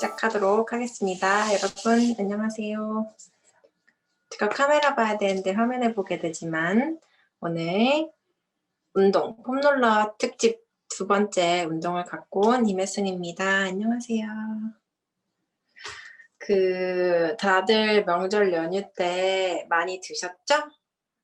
시작하도록 하겠습니다. 여러분 안녕하세요. 제가 카메라 봐야 되는데 화면에 보게 되지만 오늘 운동 폼롤러 특집 두 번째 운동을 갖고 온 임혜순입니다. 안녕하세요. 다들 명절 연휴 때 많이 드셨죠?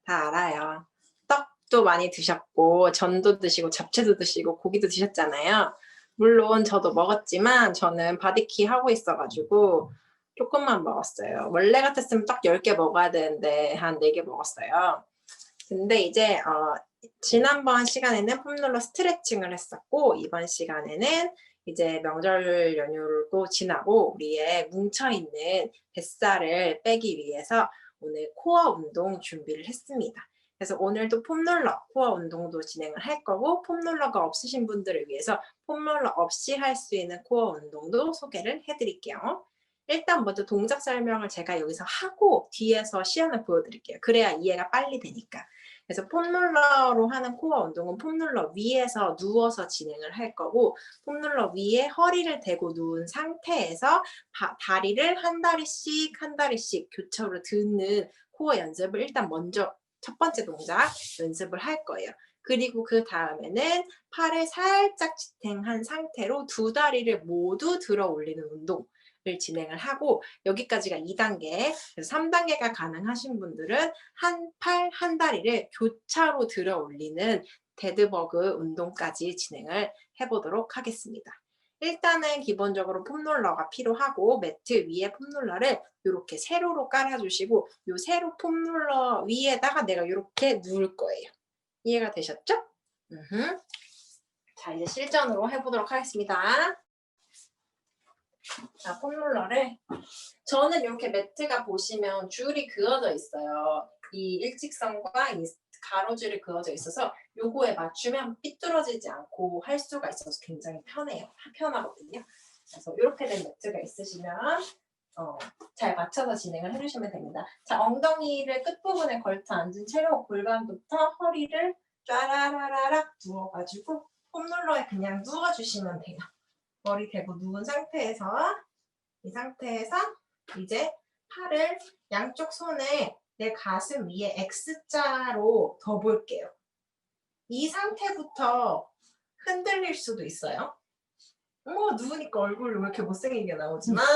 다 알아요. 떡도 많이 드셨고 전도 드시고 잡채도 드시고 고기도 드셨잖아요. 물론 저도 먹었지만 저는 바디키 하고 있어가지고 조금만 먹었어요. 원래 같았으면 딱 10개 먹어야 되는데 한 4개 먹었어요. 근데 이제 지난번 시간에는 폼롤러 스트레칭을 했었고 이번 시간에는 이제 명절 연휴도 지나고 우리의 뭉쳐있는 뱃살을 빼기 위해서 오늘 코어 운동 준비를 했습니다. 그래서 오늘도 폼롤러 코어 운동도 진행을 할 거고 폼롤러가 없으신 분들을 위해서 폼롤러 없이 할 수 있는 코어 운동도 소개를 해드릴게요. 일단 먼저 동작 설명을 제가 여기서 하고 뒤에서 시연을 보여드릴게요. 그래야 이해가 빨리 되니까. 그래서 폼롤러로 하는 코어 운동은 폼롤러 위에서 누워서 진행을 할 거고 폼롤러 위에 허리를 대고 누운 상태에서 다리를 한 다리씩 교차로 드는 코어 연습을 일단 먼저 첫 번째 동작 연습을 할 거예요. 그리고 그 다음에는 팔을 살짝 지탱한 상태로 두 다리를 모두 들어 올리는 운동을 진행을 하고 여기까지가 2단계, 그래서 3단계가 가능하신 분들은 한 팔, 한 다리를 교차로 들어 올리는 데드버그 운동까지 진행을 해보도록 하겠습니다. 일단은 기본적으로 폼롤러가 필요하고 매트 위에 폼롤러를 이렇게 세로로 깔아주시고 이 세로 폼롤러 위에다가 내가 이렇게 누울 거예요. 이해가 되셨죠? 자, 이제 실전으로 해보도록 하겠습니다. 자, 폼롤러를 저는 이렇게 매트가 보시면 줄이 그어져 있어요. 이 일직선과 이 가로줄이 그어져 있어서 요거에 맞추면 삐뚤어지지 않고 할 수가 있어서 굉장히 편하거든요. 그래서 이렇게 된 매트가 있으시면 잘 맞춰서 진행을 해주시면 됩니다. 자, 엉덩이를 끝부분에 걸쳐 앉은 채로 골반부터 허리를 쫘라라라락 누워가지고 폼롤러에 그냥 누워주시면 돼요. 머리 대고 누운 상태에서 이 상태에서 이제 팔을 양쪽 손에 내 가슴 위에 X자로 더 볼게요. 이 상태부터 흔들릴 수도 있어요. 누우니까 얼굴이 왜 이렇게 못생기게 나오지만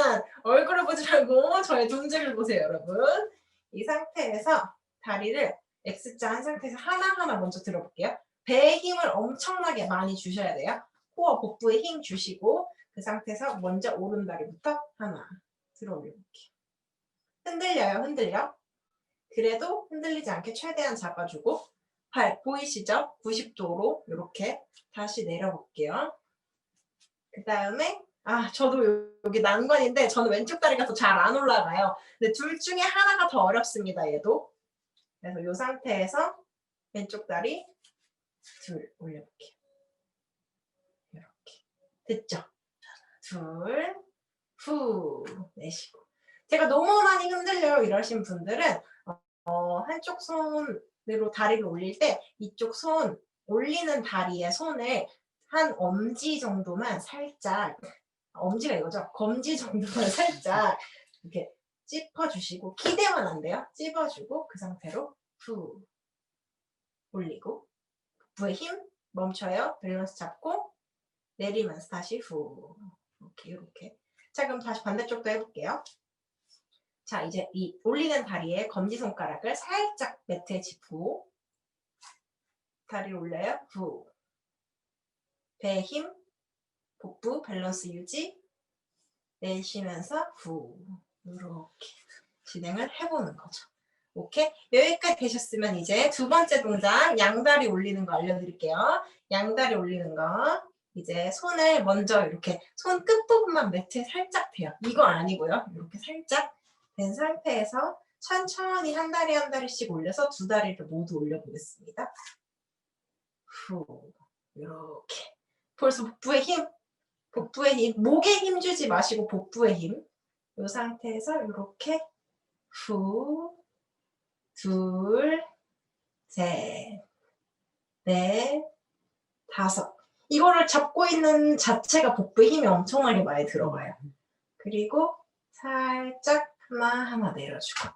얼굴을 보지 말고 저의 존재를 보세요, 여러분. 이 상태에서 다리를 X자 한 상태에서 하나하나 먼저 들어볼게요. 배에 힘을 엄청나게 많이 주셔야 돼요. 코어 복부에 힘 주시고 그 상태에서 먼저 오른다리부터 하나 들어 올려볼게요. 흔들려. 그래도 흔들리지 않게 최대한 잡아주고 팔 보이시죠? 90도로 이렇게 다시 내려볼게요. 그 다음에 저도 여기 난관인데 저는 왼쪽 다리가 더 잘 안 올라가요. 근데 둘 중에 하나가 더 어렵습니다. 얘도. 그래서 이 상태에서 왼쪽 다리 둘 올려볼게요. 이렇게. 됐죠? 둘, 후 내쉬고. 제가 너무 많이 흔들려요 이러신 분들은 한쪽 손으로 다리를 올릴 때 이쪽 손 올리는 다리에 손을 한 엄지 정도만 살짝, 엄지가 이거죠? 검지 정도만 살짝 이렇게 찝어주시고 기대면 안 돼요. 찝어주고 그 상태로 후 올리고 부의 힘 멈춰요. 밸런스 잡고 내리면서 다시 후 이렇게. 자, 그럼 다시 반대쪽도 해볼게요. 자, 이제 이 올리는 다리에 검지손가락을 살짝 매트에 짚고 다리를 올려요. 후. 배에 힘, 복부 밸런스 유지, 내쉬면서 후. 이렇게 진행을 해보는 거죠. 오케이? 여기까지 되셨으면 이제 두 번째 동작 양다리 올리는 거 알려드릴게요. 양다리 올리는 거. 이제 손을 먼저 이렇게 손 끝부분만 매트에 살짝 대요. 이거 아니고요. 이렇게 살짝 된 상태에서 천천히 한 다리 한 다리씩 올려서 두 다리를 모두 올려보겠습니다. 후, 이렇게. 벌써 복부에 힘, 목에 힘 주지 마시고 복부에 힘. 이 상태에서 이렇게 후, 둘, 셋, 넷, 다섯. 이거를 잡고 있는 자체가 복부에 힘이 엄청나게 많이 들어가요. 그리고 살짝 하나 내려주고.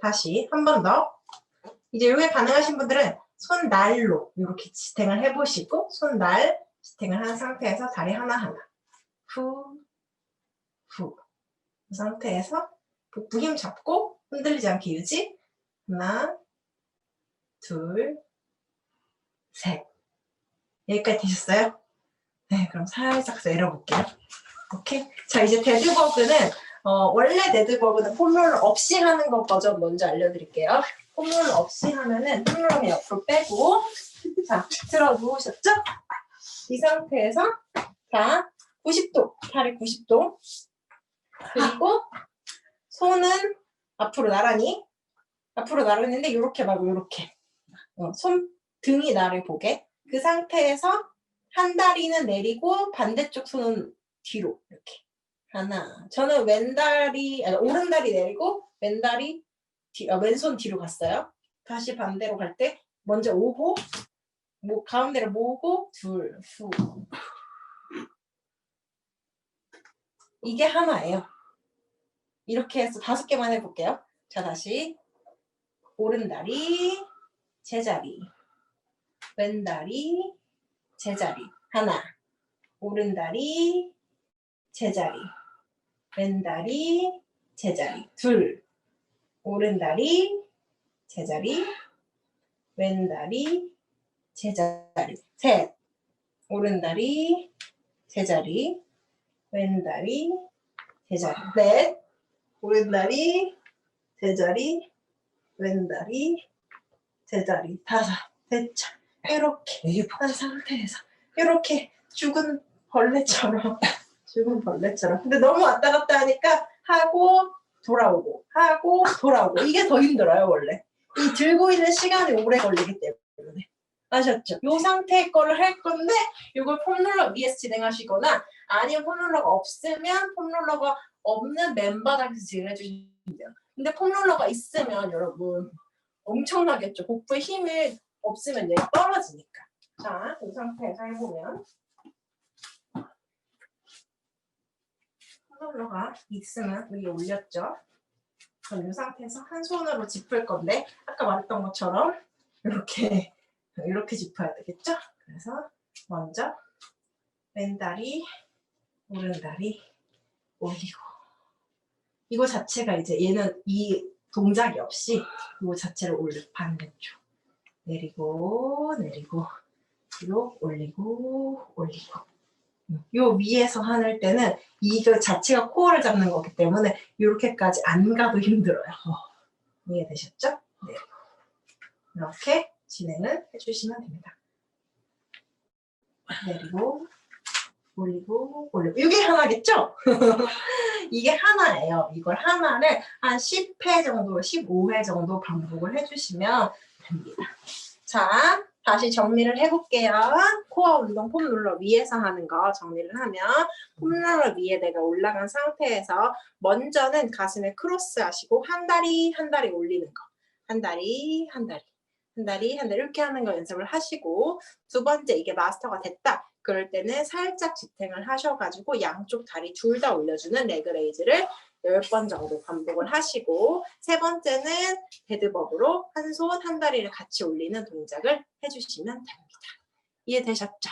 다시 한 번 더. 이제 이게 가능하신 분들은 손날로 이렇게 지탱을 해보시고 손날 지탱을 한 상태에서 다리 하나하나 후, 후. 그 상태에서 복부 힘 잡고 흔들리지 않게 유지. 하나, 둘, 셋. 여기까지 되셨어요? 네, 그럼 살짝 내려볼게요. 오케이. 자, 이제 데드버그는 원래 데드버그는 폼롤러 없이 하는 거 버전 먼저 알려드릴게요. 폼롤러 없이 하면은 폼롤러 옆으로 빼고 자, 들어 누우셨죠? 이 상태에서 자, 90도, 다리 90도. 그리고 손은 앞으로 나란히 있는데 이렇게 말고 이렇게 손 등이 나를 보게. 그 상태에서 한 다리는 내리고 반대쪽 손은 뒤로 이렇게. 하나. 저는 오른다리 내리고 왼손 뒤로 갔어요. 다시 반대로 갈 때 먼저 오고 가운데를 모으고 둘, 후. 이게 하나예요. 이렇게 해서 5개만 해볼게요. 자, 다시 오른다리 제자리, 왼다리 제자리. 하나. 오른다리 제자리, 왼다리 제자리. 둘. 오른다리 제자리, 왼다리 제자리. 셋. 오른다리 제자리, 왼다리 제자리. 넷. 오른다리 제자리, 왼다리 제자리. 다섯. 됐죠? 이렇게 한 상태에서 이렇게 죽은 벌레처럼 근데 너무 왔다 갔다 하니까 하고 돌아오고 하고 돌아오고 이게 더 힘들어요. 원래 이 들고 있는 시간이 오래 걸리기 때문에. 아셨죠? 이 상태의 거를 할 건데 이걸 폼롤러 위에서 진행하시거나 아니면 폼롤러가 없으면 폼롤러가 없는 맨바닥에서 진행해 주시면 돼요. 근데 폼롤러가 있으면 여러분 엄청나겠죠. 복부에 힘이 없으면 얘가 떨어지니까. 자, 이 상태에서 해보면 폼롤러가 있으면 위에 올렸죠. 그럼 이 상태에서 한 손으로 짚을 건데 아까 말했던 것처럼 이렇게 짚어야 되겠죠? 그래서 먼저 왼다리, 오른다리 올리고 이거 자체가 이제 얘는 이 동작이 없이 이거 자체를 올리고 반대쪽 내리고 뒤로 올리고 요 위에서 하는 때는 이거 자체가 코어를 잡는 거기 때문에 이렇게까지 안 가도 힘들어요. 이해되셨죠? 네. 이렇게 진행을 해주시면 됩니다. 내리고 올리고 이게 하나겠죠? 이게 하나예요. 이걸 하나를 한 10회 정도, 15회 정도 반복을 해주시면 됩니다. 자, 다시 정리를 해볼게요. 코어 운동 폼롤러 위에서 하는 거 정리를 하면 폼롤러 위에 내가 올라간 상태에서 먼저는 가슴에 크로스 하시고 한 다리 올리는 거. 한 다리 이렇게 하는 거 연습을 하시고 두 번째 이게 마스터가 됐다. 그럴 때는 살짝 지탱을 하셔가지고 양쪽 다리 둘 다 올려주는 레그레이즈를 10번 정도 반복을 하시고 세 번째는 데드버그로 한 손 한 다리를 같이 올리는 동작을 해주시면 됩니다. 이해되셨죠?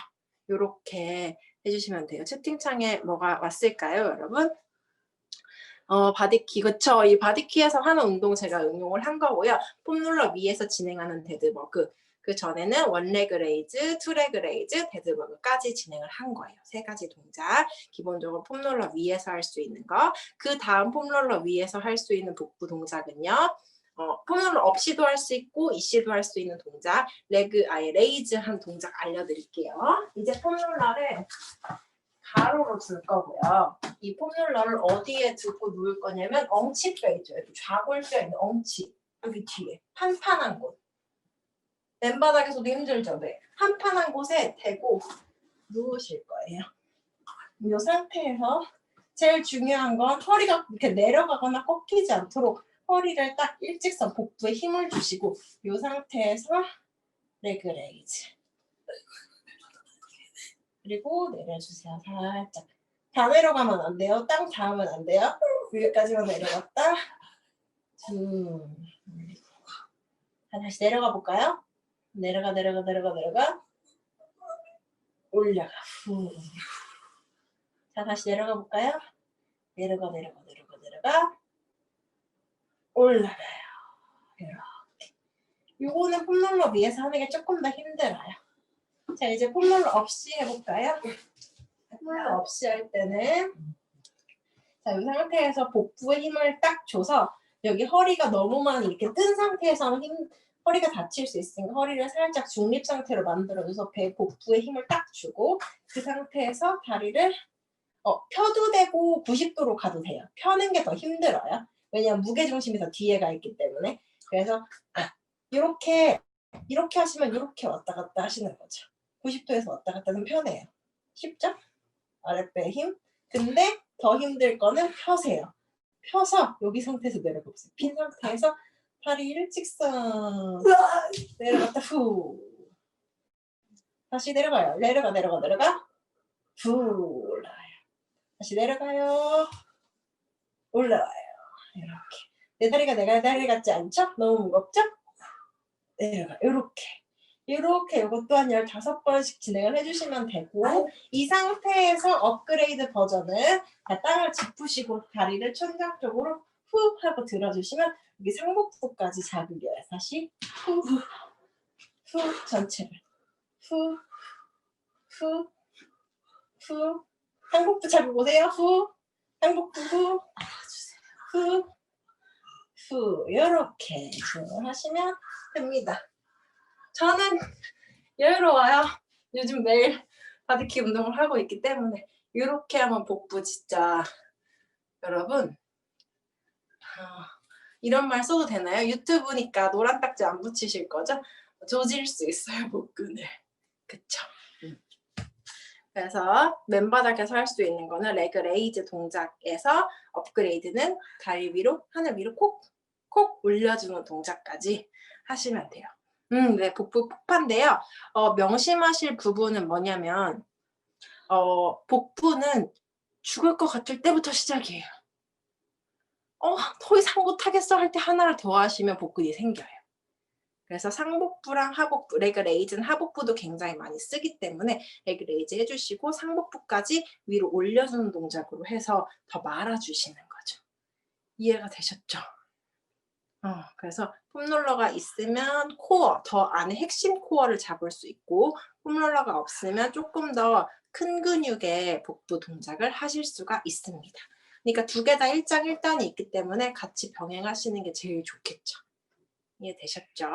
이렇게 해주시면 돼요. 채팅창에 뭐가 왔을까요, 여러분? 바디키, 그쵸? 이 바디키에서 하는 운동 제가 응용을 한 거고요. 폼롤러 위에서 진행하는 데드버그. 그 전에는 원레그 레이즈, 투레그 레이즈, 데드버그까지 진행을 한 거예요. 3가지 동작. 기본적으로 폼롤러 위에서 할 수 있는 거. 그 다음 폼롤러 위에서 할 수 있는 복부 동작은요. 폼롤러 없이도 할 수 있고 이시도 할 수 있는 동작. 레이즈 한 동작 알려드릴게요. 이제 폼롤러를 가로로 둘 거고요. 이 폼롤러를 어디에 두고 누울 거냐면 엉치뼈 있죠. 여기 좌골뼈 있는 엉치. 여기 뒤에 판판한 곳. 맨바닥에서도 힘들죠. 네. 판판한 곳에 대고 누우실 거예요. 이 상태에서 제일 중요한 건 허리가 이렇게 내려가거나 꺾이지 않도록 허리를 딱 일직선 복부에 힘을 주시고 이 상태에서 레그레이즈. 그리고 내려주세요. 살짝. 다 내려가면 안 돼요. 땅 닿으면 안 돼요. 위에까지만 내려갔다. 자, 다시 내려가 볼까요? 내려가. 올라가. 자, 다시 내려가 볼까요? 내려가. 올라가요. 이렇게. 요거는 폼롤러 위에서 하는 게 조금 더 힘들어요. 자, 이제 폼롤러 없이 해볼까요? 폼롤러 없이 할 때는 자, 이 상태에서 복부에 힘을 딱 줘서 여기 허리가 너무 많이 이렇게 뜬 상태에서는 허리가 다칠 수 있으니까 허리를 살짝 중립 상태로 만들어줘서 배 복부에 힘을 딱 주고 그 상태에서 다리를 펴도 되고 90도로 가도 돼요. 펴는 게 더 힘들어요. 왜냐면 무게중심이 더 뒤에 가 있기 때문에. 그래서 이렇게 하시면 이렇게 왔다 갔다 하시는 거죠. 90도에서 왔다 갔다 하면 편해요. 쉽죠? 아랫배에 힘. 근데 더 힘들 거는 펴세요. 펴서 여기 상태에서 내려가보세요. 핀 상태에서 다리 일직선 내려갔다 후 다시 내려가요. 내려가 후 올라와요. 다시 내려가요. 올라와요. 이렇게 내 다리 같지 않죠? 너무 무겁죠? 내려가 이렇게 이것 또한 15번씩 진행을 해주시면 되고 이 상태에서 업그레이드 버전은 땅을 짚으시고 다리를 천장 쪽으로 후 하고 들어주시면 여기 상복부까지 자극이에요. 다시 후 전체를 후 상복부 자극 오세요. 상복부 후 이렇게 하시면 됩니다. 저는 여유로워요. 요즘 매일 바디키 운동을 하고 있기 때문에 이렇게 하면 복부 진짜 여러분 이런 말 써도 되나요? 유튜브니까 노란 딱지 안 붙이실 거죠? 조질 수 있어요, 복근을. 그쵸? 그래서 맨바닥에서 할 수 있는 거는 레그 레이즈 동작에서 업그레이드는 다리 위로 하늘 위로 콕 올려주는 동작까지 하시면 돼요. 네, 복부 폭파인데요. 명심하실 부분은 뭐냐면 복부는 죽을 것 같을 때부터 시작이에요. 더 이상 못하겠어 할 때 하나를 더 하시면 복근이 생겨요. 그래서 상복부랑 하복부, 레그 레이즈는 하복부도 굉장히 많이 쓰기 때문에 레그 레이즈 해주시고 상복부까지 위로 올려주는 동작으로 해서 더 말아주시는 거죠. 이해가 되셨죠? 그래서 폼롤러가 있으면 코어, 더 안에 핵심 코어를 잡을 수 있고 폼롤러가 없으면 조금 더 큰 근육의 복부 동작을 하실 수가 있습니다. 그러니까 두 개 다 일장일단이 있기 때문에 같이 병행하시는 게 제일 좋겠죠. 이해되셨죠?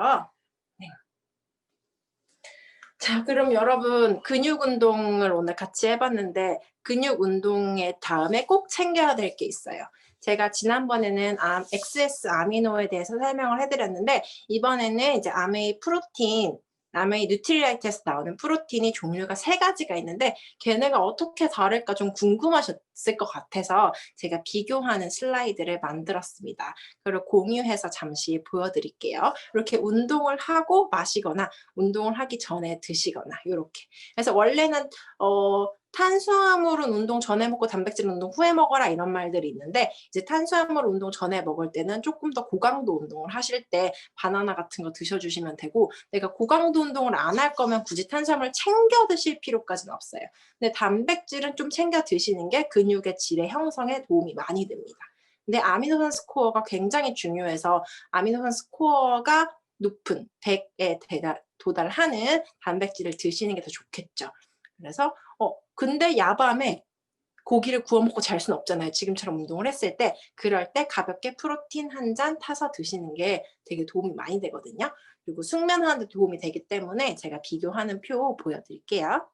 네. 자, 그럼 여러분 근육 운동을 오늘 같이 해봤는데 근육 운동의 다음에 꼭 챙겨야 될 게 있어요. 제가 지난번에는 XS 아미노에 대해서 설명을 해드렸는데 이번에는 이제 아메이 프로틴, 아메이 뉴트리라이트에서 나오는 프로틴이 종류가 3가지가 있는데 걔네가 어떻게 다를까 좀 궁금하셨을 것 같아서 제가 비교하는 슬라이드를 만들었습니다. 그리고 공유해서 잠시 보여드릴게요. 이렇게 운동을 하고 마시거나 운동을 하기 전에 드시거나 이렇게. 그래서 원래는 탄수화물은 운동 전에 먹고 단백질 운동 후에 먹어라 이런 말들이 있는데 이제 탄수화물 운동 전에 먹을 때는 조금 더 고강도 운동을 하실 때 바나나 같은 거 드셔주시면 되고 내가 고강도 운동을 안 할 거면 굳이 탄수화물 챙겨 드실 필요까지는 없어요. 근데 단백질은 좀 챙겨 드시는 게 근육의 질의 형성에 도움이 많이 됩니다. 근데 아미노산 스코어가 굉장히 중요해서 아미노산 스코어가 높은 100에 도달하는 단백질을 드시는 게 더 좋겠죠. 그래서 근데 야밤에 고기를 구워 먹고 잘 수는 없잖아요. 지금처럼 운동을 했을 때 그럴 때 가볍게 프로틴 한 잔 타서 드시는 게 되게 도움이 많이 되거든요. 그리고 숙면하는 데 도움이 되기 때문에 제가 비교하는 표 보여드릴게요.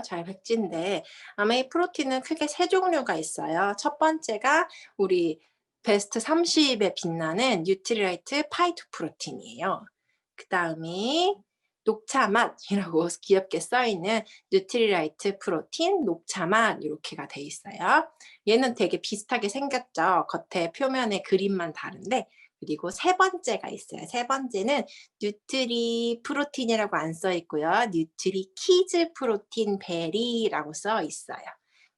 잘 백지인데 아메이 프로틴은 크게 3종류가 있어요. 첫 번째가 우리 베스트 30에 빛나는 뉴트리라이트 파이토 프로틴이에요. 그 다음이 녹차맛이라고 귀엽게 써있는 뉴트리라이트 프로틴 녹차맛 이렇게가 돼 있어요. 얘는 되게 비슷하게 생겼죠. 겉에 표면의 그림만 다른데 그리고 세 번째가 있어요. 세 번째는 뉴트리 프로틴이라고 안 써 있고요. 뉴트리 키즈 프로틴 베리라고 써 있어요.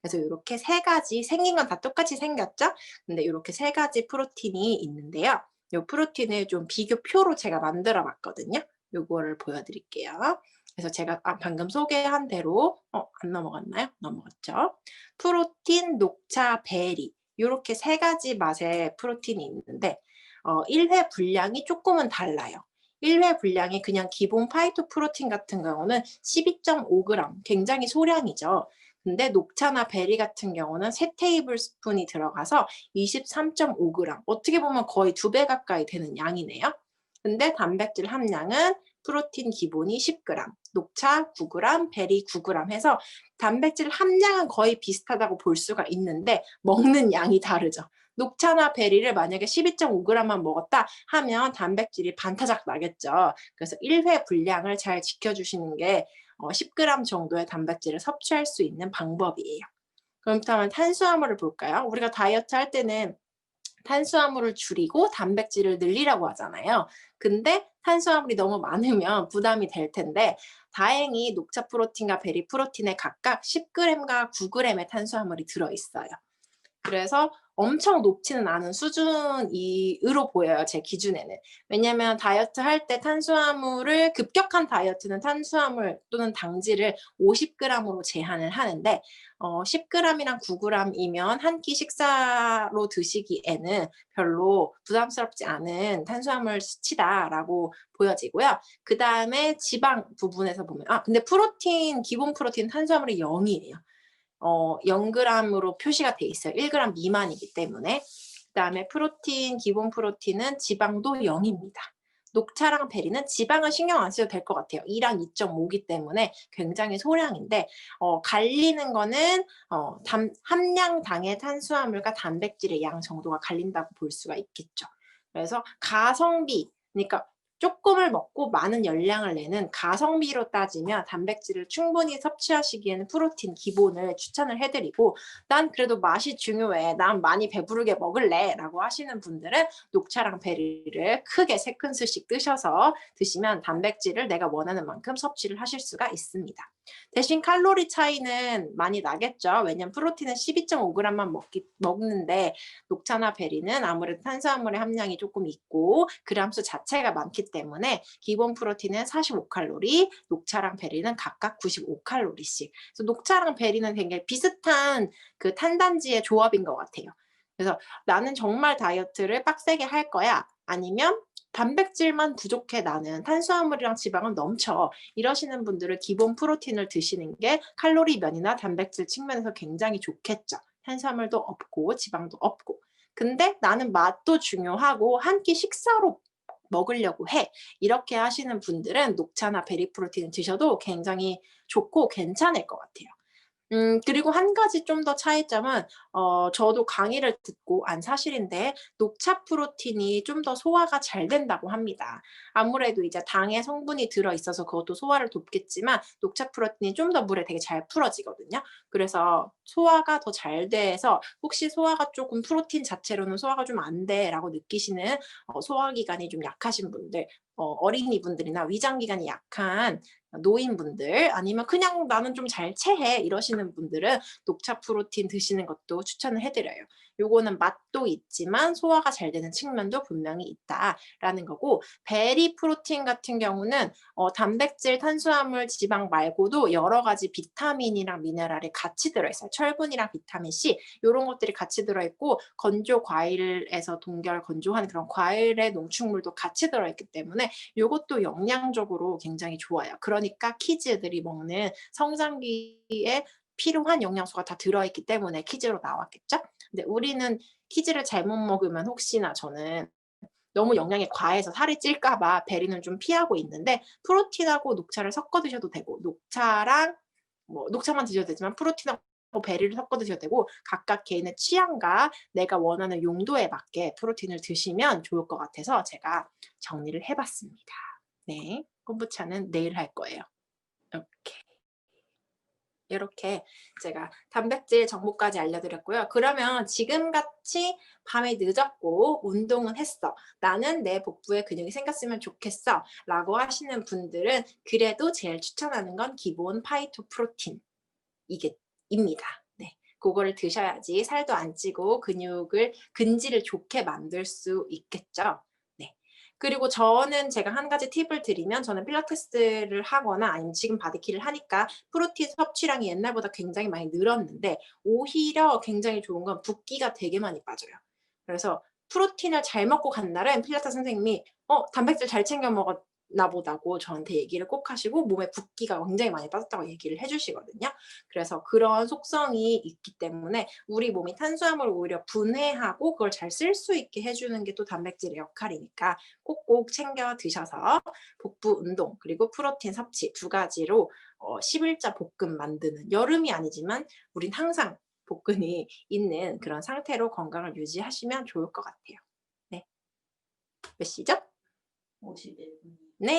그래서 이렇게 세 가지 생긴 건 다 똑같이 생겼죠? 근데 이렇게 세 가지 프로틴이 있는데요. 이 프로틴을 좀 비교표로 제가 만들어 봤거든요. 요거를 보여드릴게요. 그래서 제가 방금 소개한 대로 안 넘어갔나요? 넘어갔죠. 프로틴, 녹차, 베리 이렇게 세 가지 맛의 프로틴이 있는데 1회 분량이 조금은 달라요. 1회 분량이 그냥 기본 파이토 프로틴 같은 경우는 12.5g 굉장히 소량이죠. 근데 녹차나 베리 같은 경우는 3테이블스푼이 들어가서 23.5g 어떻게 보면 거의 2배 가까이 되는 양이네요. 근데 단백질 함량은 프로틴 기본이 10g, 녹차 9g, 베리 9g 해서 단백질 함량은 거의 비슷하다고 볼 수가 있는데 먹는 양이 다르죠. 녹차나 베리를 만약에 12.5g만 먹었다 하면 단백질이 반타작 나겠죠. 그래서 1회 분량을 잘 지켜주시는 게 10g 정도의 단백질을 섭취할 수 있는 방법이에요. 그렇다면 탄수화물을 볼까요? 우리가 다이어트 할 때는 탄수화물을 줄이고 단백질을 늘리라고 하잖아요. 근데 탄수화물이 너무 많으면 부담이 될 텐데 다행히 녹차 프로틴과 베리 프로틴에 각각 10g과 9g의 탄수화물이 들어있어요. 그래서 엄청 높지는 않은 수준으로 보여요. 제 기준에는. 왜냐하면 다이어트 할 때 탄수화물을 급격한 다이어트는 탄수화물 또는 당질을 50g으로 제한을 하는데 10g이랑 9g이면 한 끼 식사로 드시기에는 별로 부담스럽지 않은 탄수화물 수치다라고 보여지고요. 그 다음에 지방 부분에서 보면 근데 프로틴, 기본 프로틴 탄수화물이 0이에요. 0g으로 표시가 돼 있어요. 1g 미만이기 때문에. 그 다음에 프로틴, 기본 프로틴은 지방도 0입니다. 녹차랑 베리는 지방은 신경 안 써도 될 것 같아요. 2랑 2.5기 때문에 굉장히 소량인데 갈리는 거는 함량당의 탄수화물과 단백질의 양 정도가 갈린다고 볼 수가 있겠죠. 그래서 가성비, 그러니까 조금을 먹고 많은 열량을 내는 가성비로 따지면 단백질을 충분히 섭취하시기에는 프로틴 기본을 추천을 해드리고 난 그래도 맛이 중요해. 난 많이 배부르게 먹을래 라고 하시는 분들은 녹차랑 베리를 크게 3큰술씩 뜨셔서 드시면 단백질을 내가 원하는 만큼 섭취를 하실 수가 있습니다. 대신 칼로리 차이는 많이 나겠죠. 왜냐면 프로틴은 12.5g만 먹는데 녹차나 베리는 아무래도 탄수화물의 함량이 조금 있고 그램수 자체가 많기 때문에 기본 프로틴은 45칼로리, 녹차랑 베리는 각각 95칼로리씩. 그래서 녹차랑 베리는 굉장히 비슷한 그 탄단지의 조합인 것 같아요. 그래서 나는 정말 다이어트를 빡세게 할 거야. 아니면 단백질만 부족해 나는 탄수화물이랑 지방은 넘쳐 이러시는 분들은 기본 프로틴을 드시는 게 칼로리 면이나 단백질 측면에서 굉장히 좋겠죠. 탄수화물도 없고 지방도 없고. 근데 나는 맛도 중요하고 한 끼 식사로 먹으려고 해. 이렇게 하시는 분들은 녹차나 베리 프로틴을 드셔도 굉장히 좋고 괜찮을 것 같아요. 그리고 한 가지 좀 더 차이점은 저도 강의를 듣고 안 사실인데 녹차 프로틴이 좀 더 소화가 잘 된다고 합니다. 아무래도 이제 당의 성분이 들어있어서 그것도 소화를 돕겠지만 녹차 프로틴이 좀 더 물에 되게 잘 풀어지거든요. 그래서 소화가 더 잘 돼서 혹시 소화가 조금 프로틴 자체로는 소화가 좀 안 돼라고 느끼시는 소화기관이 좀 약하신 분들, 어린이분들이나 위장기관이 약한 노인분들 아니면 그냥 나는 좀 잘 체해 이러시는 분들은 녹차 프로틴 드시는 것도 추천을 해드려요. 요거는 맛도 있지만 소화가 잘 되는 측면도 분명히 있다라는 거고 베리 프로틴 같은 경우는 단백질, 탄수화물, 지방 말고도 여러 가지 비타민이랑 미네랄이 같이 들어있어요. 철분이랑 비타민 C 이런 것들이 같이 들어있고 건조 과일에서 동결 건조한 그런 과일의 농축물도 같이 들어있기 때문에 이것도 영양적으로 굉장히 좋아요. 그러니까 키즈들이 먹는 성장기에 필요한 영양소가 다 들어있기 때문에 키즈로 나왔겠죠? 근데 우리는 키즈를 잘못 먹으면 혹시나 저는 너무 영양이 과해서 살이 찔까 봐 베리는 좀 피하고 있는데 프로틴하고 녹차를 섞어 드셔도 되고 녹차랑 녹차만 드셔도 되지만 프로틴하고 베리를 섞어 드셔도 되고 각각 개인의 취향과 내가 원하는 용도에 맞게 프로틴을 드시면 좋을 것 같아서 제가 정리를 해봤습니다. 네, 콤부차는 내일 할 거예요. 오케이. 이렇게 제가 단백질 정보까지 알려드렸고요. 그러면 지금같이 밤에 늦었고 운동은 했어. 나는 내 복부에 근육이 생겼으면 좋겠어. 라고 하시는 분들은 그래도 제일 추천하는 건 기본 파이토 프로틴 입니다. 네. 그거를 드셔야지 살도 안 찌고 근질을 좋게 만들 수 있겠죠. 네. 그리고 저는 제가 한 가지 팁을 드리면 저는 필라테스를 하거나 아니면 지금 바디킬을 하니까 프로틴 섭취량이 옛날보다 굉장히 많이 늘었는데 오히려 굉장히 좋은 건 붓기가 되게 많이 빠져요. 그래서 프로틴을 잘 먹고 간 날은 필라테스 선생님이 단백질 잘 챙겨 먹었나 보다고 저한테 얘기를 꼭 하시고 몸에 붓기가 굉장히 많이 빠졌다고 얘기를 해주시거든요. 그래서 그런 속성이 있기 때문에 우리 몸이 탄수화물을 오히려 분해하고 그걸 잘 쓸 수 있게 해주는 게 또 단백질의 역할이니까 꼭꼭 챙겨 드셔서 복부 운동 그리고 프로틴 섭취 두 가지로 11자 볶음 만드는 여름이 아니지만 우린 항상 복근이 있는 그런 상태로 건강을 유지하시면 좋을 것 같아요. 네. 몇 시죠? 51분이요.